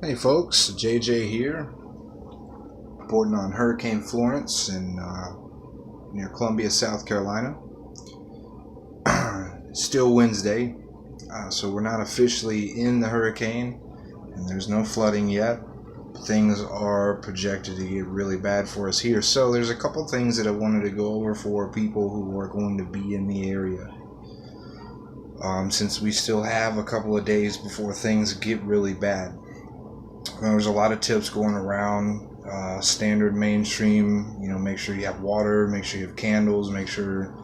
Hey folks, JJ here, reporting on Hurricane Florence in near Columbia, South Carolina. Still Wednesday, so we're not officially in the hurricane, and there's no flooding yet. Things are projected to get really bad for us here, so there's a couple things that I wanted to go over for people who are going to be in the area. Since we still have a couple of days before things get really bad. There's a lot of tips going around, standard mainstream, make sure you have water, make sure you have candles, make sure,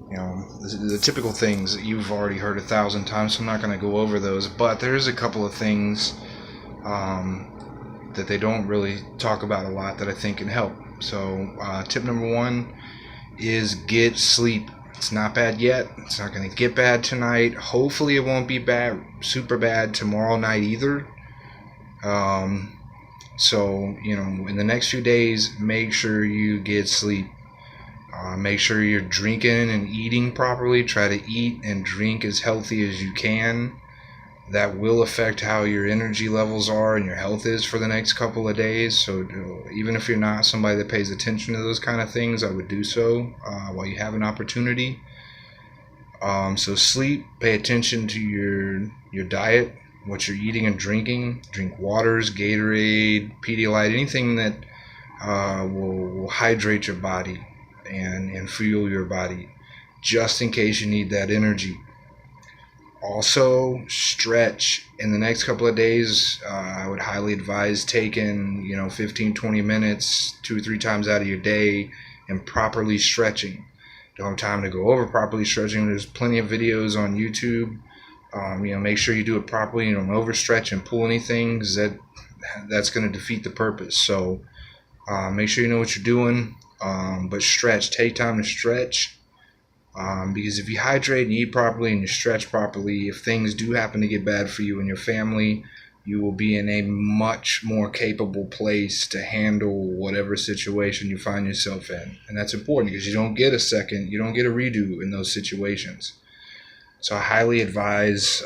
the typical things that you've already heard 1,000 times, so I'm not going to go over those, but there's a couple of things that they don't really talk about a lot that I think can help. So tip number one is get sleep. It's not bad yet. It's not going to get bad tonight. Hopefully it won't be bad, super bad tomorrow night either. So, in the next few days, make sure you get sleep. Make sure you're drinking and eating properly. Try to eat and drink as healthy as you can. That will affect how your energy levels are and your health is for the next couple of days. So even if you're not somebody that pays attention to those kind of things, I would do so while you have an opportunity. So sleep, pay attention to your diet, what you're eating and drinking. Drink waters, Gatorade, Pedialyte, anything that will hydrate your body and fuel your body, just in case you need that energy. Also, stretch. In the next couple of days, I would highly advise taking 15-20 minutes 2 or 3 times out of your day and properly stretching. Don't have time to go over properly stretching. There's plenty of videos on YouTube. Make sure you do it properly. You don't overstretch and pull anything, because that's going to defeat the purpose. So make sure you know what you're doing, but stretch. Take time to stretch, because if you hydrate and eat properly and you stretch properly, if things do happen to get bad for you and your family, you will be in a much more capable place to handle whatever situation you find yourself in. And that's important, because you don't get a redo in those situations. So I highly advise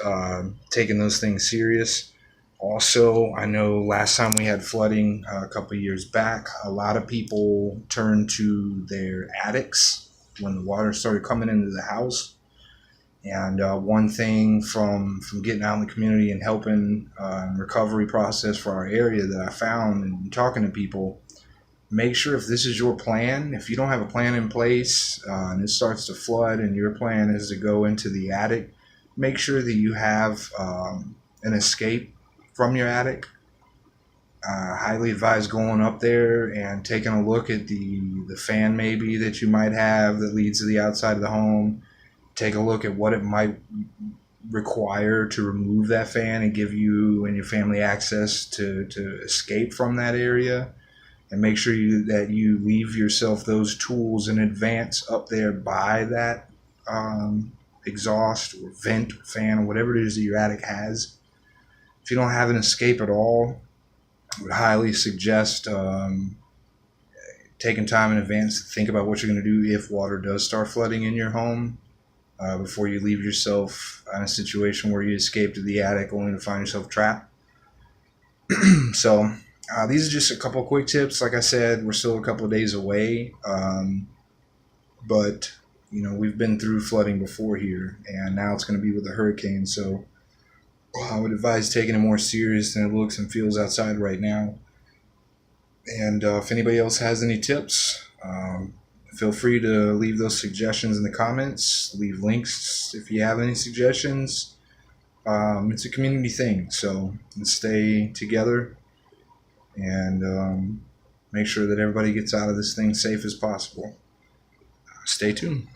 taking those things serious. Also, I know last time we had flooding a couple of years back, a lot of people turned to their attics when the water started coming into the house. And one thing from getting out in the community and helping recovery process for our area that I found and talking to people, make sure if this is your plan, if you don't have a plan in place and it starts to flood and your plan is to go into the attic, make sure that you have an escape from your attic. Highly advise going up there and taking a look at the fan maybe that you might have that leads to the outside of the home. Take a look at what it might require to remove that fan and give you and your family access to escape from that area. And make sure that you leave yourself those tools in advance up there by that exhaust or vent or fan or whatever it is that your attic has. If you don't have an escape at all, I would highly suggest taking time in advance to think about what you're going to do if water does start flooding in your home before you leave yourself in a situation where you escape to the attic only to find yourself trapped. So these are just a couple of quick tips. Like I said, we're still a couple of days away, but we've been through flooding before here, and now it's going to be with a hurricane. So I would advise taking it more serious than it looks and feels outside right now. And if anybody else has any tips, feel free to leave those suggestions in the comments. Leave links if you have any suggestions. It's a community thing, so let's stay together and make sure that everybody gets out of this thing safe as possible. Stay tuned.